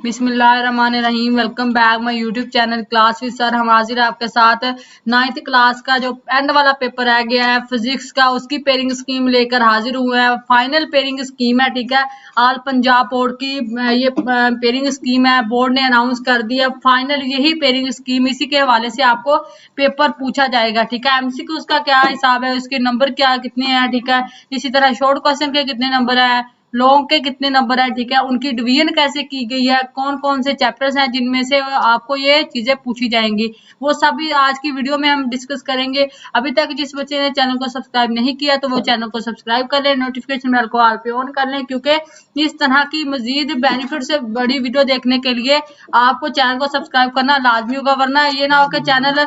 बिस्मिल्लाहिर्रहमानिर्रहीम। Welcome back my YouTube channel class with sir. हम हाजिर है आपके साथ 9th क्लास का जो एंड वाला पेपर रह गया है फिजिक्स का, उसकी पेयरिंग स्कीम लेकर हाजिर हुए हैं। फाइनल पेयरिंग स्कीम है, ठीक है। ऑल पंजाब बोर्ड की ये पेयरिंग स्कीम है, बोर्ड ने अनाउंस कर दी है फाइनल यही पेयरिंग स्कीम। इसी के हवाले से आपको पेपर पूछा जाएगा, ठीक है। एमसीक्यू उसका क्या हिसाब है, उसके नंबर क्या कितने हैं, ठीक है। इसी तरह शॉर्ट क्वेश्चन के कितने नंबर है, लॉन्ग के कितने नंबर है, ठीक है। उनकी डिवीजन कैसे की गई है, कौन कौन से चैप्टर्स हैं जिनमें से आपको ये चीजें पूछी जाएंगी, वो सभी आज की वीडियो में हम डिस्कस करेंगे। अभी तक जिस बच्चे ने चैनल को सब्सक्राइब नहीं किया तो वो चैनल को सब्सक्राइब कर लें, नोटिफिकेशन बेल को ऑल पे ऑन कर लें, क्योंकि इस तरह की मजीद बेनिफिट से बड़ी वीडियो देखने के लिए आपको चैनल को सब्सक्राइब करना लाजमी होगा। वरना ये ना हो कि चैनल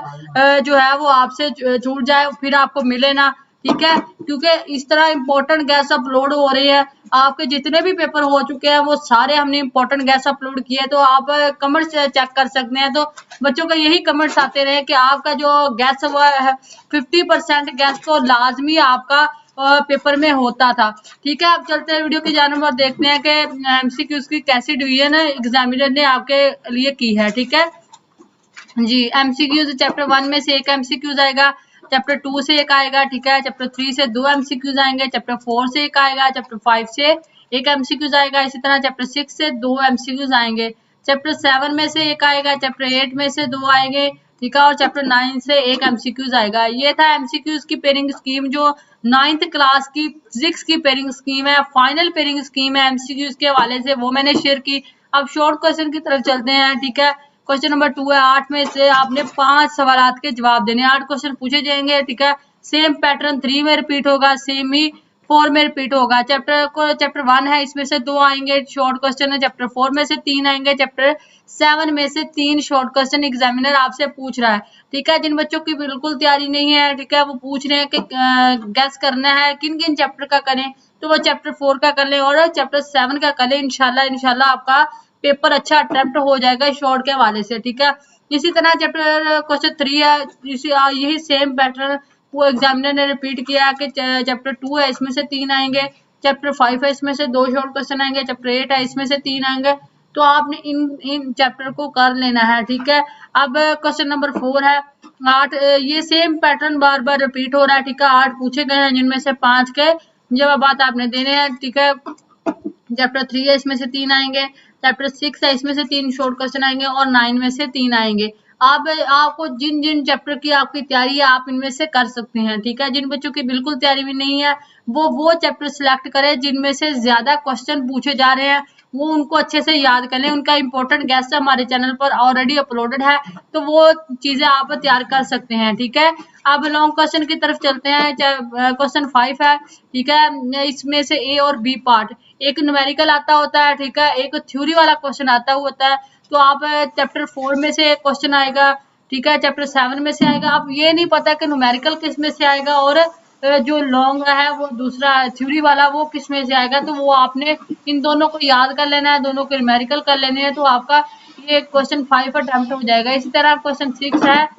जो है वो आपसे छूट जाए फिर आपको मिले ना, ठीक है। क्योंकि इस तरह इंपॉर्टेंट गैस अपलोड हो रही है, आपके जितने भी पेपर हो चुके हैं वो सारे हमने इंपॉर्टेंट गैस अपलोड किए। तो आप कमेंट्स चेक कर सकते हैं, तो बच्चों का यही कमेंट्स आते रहे कि आपका जो गैस वो है 50% गैस तो लाजमी आपका पेपर में होता था, ठीक है। अब चलते हैं वीडियो की जानब और देखते हैं कि एमसीक्यूज की कैसी डिवीजन एग्जामिनर ने आपके लिए की है, ठीक है जी। एमसीक्यूज चैप्टर 1 में से एक एमसीक्यूज आएगा, चैप्टर 2 से एक आएगा, ठीक है। चैप्टर 3 से 2 एमसीक्यूज आएंगे, चैप्टर 4 से एक आएगा, चैप्टर 5 से एक एमसीक्यूज आएगा। इसी तरह चैप्टर 6 से 2 एमसीक्यूज आएंगे, चैप्टर 7 में से एक आएगा, चैप्टर 8 में से 2 आएंगे, ठीक है। और चैप्टर 9 से एक एमसीक्यूज आएगा। ये था एमसीक्यूज की पेयरिंग स्कीम जो 9th क्लास की फिजिक्स की पेयरिंग स्कीम है, फाइनल पेयरिंग स्कीम है एमसीक्यूज के हवाले से, वो मैंने शेयर की। अब शॉर्ट क्वेश्चन की तरफ चलते हैं, ठीक है। क्वेश्चन नंबर 2 है, 8 में से आपने 5 सवाल के जवाब देने, 8 क्वेश्चन पूछे जाएंगे, ठीक है। सेम पैटर्न 3 में रिपीट होगा, सेम ही 4 में रिपीट होगा। चैप्टर 1 है, इसमें से 2 आएंगे शॉर्ट क्वेश्चन है, चैप्टर 4 में से 3 आएंगे, चैप्टर 7 में से 3 शॉर्ट क्वेश्चन एग्जामिनर आपसे पूछ रहा है, ठीक है। जिन बच्चों की बिल्कुल तैयारी नहीं है, ठीक है, वो पूछ रहे हैं कि गैस करना है किन किन चैप्टर का करें, तो वो चैप्टर 4 का कर लें और चैप्टर 7 का कर लें। इंशाल्लाह आपका पेपर अच्छा अटेम्प्ट हो जाएगा शॉर्ट के हवाले से, ठीक है। इसी तरह चैप्टर क्वेश्चन 3 है, यही सेम पैटर्न वो एग्जामिनर ने रिपीट किया कि चैप्टर 2 है, इसमें से 3 आएंगे, चैप्टर 5 है, इसमें से 2 शॉर्ट क्वेश्चन आएंगे, चैप्टर 8 है, इसमें से 3 आएंगे। तो आपने इन चैप्टर को कर लेना है, ठीक है। अब क्वेश्चन नंबर 4 है, 8 ये सेम पैटर्न बार बार रिपीट हो रहा है, ठीक है। 8 पूछे गए हैं जिनमें से 5 के जवाब आपने देने हैं, ठीक है। चैप्टर 3 है, इसमें से 3 आएंगे, चैप्टर 6 है, इसमें से 3 शॉर्ट क्वेश्चन आएंगे और 9 में से 3 आएंगे। आपको जिन जिन चैप्टर की आपकी तैयारी है आप इनमें से कर सकते हैं, ठीक है। जिन बच्चों की बिल्कुल तैयारी भी नहीं है वो चैप्टर सिलेक्ट करें जिनमें से ज्यादा क्वेश्चन पूछे जा रहे हैं, वो उनको अच्छे से याद कर लें। उनका इंपॉर्टेंट गेस्ट हमारे चैनल पर ऑलरेडी अपलोडेड है, तो वो चीजें आप तैयार कर सकते हैं, ठीक है। अब लॉन्ग क्वेश्चन की तरफ चलते हैं। क्वेश्चन 5 है, ठीक है। इसमें से ए और बी पार्ट, एक न्यूमेरिकल आता होता है, ठीक है, एक थ्योरी वाला क्वेश्चन आता होता है। तो आप चैप्टर 4 में से क्वेश्चन आएगा, ठीक है, चैप्टर 7 में से आएगा। आप ये नहीं पता कि न्यूमेरिकल किस में से आएगा और जो लॉन्ग है वो दूसरा थ्योरी वाला वो किस में से आएगा, तो वो आपने इन दोनों को याद कर लेना है, दोनों को न्यूमेरिकल कर लेने हैं, तो आपका ये क्वेश्चन 5 अटेम्प्ट हो जाएगा। इसी तरह क्वेश्चन 6 है,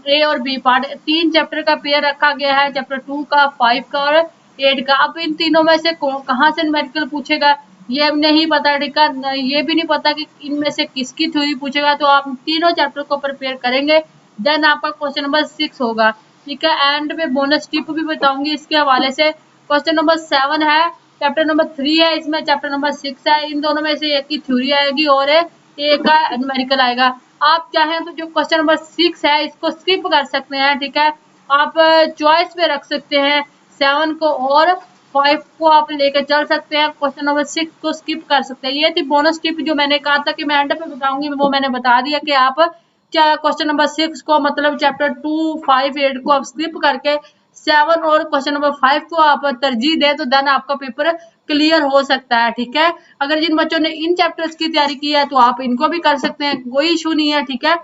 ए और बी पार्ट, 3 चैप्टर का पेयर रखा गया है, चैप्टर 2 का, 5 का और 8 का। अब इन तीनों में से कहाँ से न्यूमेरिकल पूछेगा ये नहीं पता, ठीक है। ये भी नहीं पता कि इनमें से किसकी थ्योरी पूछेगा, तो आप तीनों चैप्टर को प्रिपेयर करेंगे, देन आपका क्वेश्चन नंबर 6 होगा, ठीक है। एंड में बोनस टिप भी बताऊंगी इसके हवाले से। क्वेश्चन नंबर 7 है, चैप्टर नंबर 3 है, इसमें चैप्टर नंबर 6 है, इन दोनों में से एक की थ्योरी आएगी और एक का न्यूमेरिकल आएगा। आप चाहें तो जो क्वेश्चन नंबर 6 है इसको स्किप कर सकते हैं, ठीक है। आप चॉइस पे रख सकते हैं 7 को और 5 को आप लेकर चल सकते हैं, क्वेश्चन नंबर 6 को स्किप कर सकते हैं। ये थी बोनस टिप जो मैंने कहा था कि मैं एंड पे बताऊंगी, वो मैंने बता दिया कि आप क्वेश्चन नंबर 6 को मतलब चैप्टर 2, 5, 8 को आप स्किप करके 7 और क्वेश्चन नंबर 5 को आप तरजीह दें, तो देन आपका पेपर क्लियर हो सकता है, ठीक है। अगर जिन बच्चों ने इन चैप्टर्स की तैयारी की है तो आप इनको भी कर सकते हैं, कोई इशू नहीं है, ठीक है।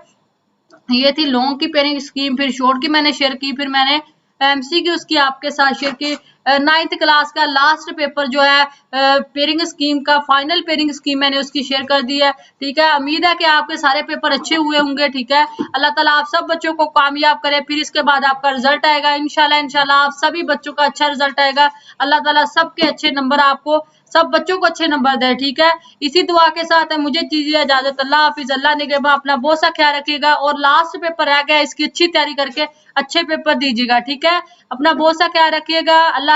ये थी लॉन्ग की पेयरिंग स्कीम, फिर शॉर्ट की मैंने शेयर की, फिर मैंने एमसीक्यूज की आपके साथ शेयर की। 9th क्लास का लास्ट पेपर जो है पेयरिंग स्कीम का फाइनल पेयरिंग स्कीम मैंने उसकी शेयर कर दी है। ठीक है, उम्मीद है कि आपके सारे पेपर अच्छे हुए होंगे। ठीक है, अल्लाह ताला आप सब बच्चों को कामयाब करे। फिर इसके बाद आपका रिजल्ट आएगा इंशाल्लाह इंशाल्लाह आप सभी बच्चों का अच्छा रिजल्ट आएगा। अल्लाह ताला सबके अच्छे नंबर आपको, सब बच्चों को अच्छे नंबर दे। ठीक है, इसी दुआ के साथ है मुझे दीजिए इजाजत। अल्लाह हाफिज, अल्लाह निगहबान, अपना बहुत सा ख्याल रखिएगा और लास्ट पेपर रह गया इसकी अच्छी तैयारी करके अच्छे पेपर दीजिएगा। ठीक है, अपना बहुत सा ख्याल रखिएगा। अल्लाह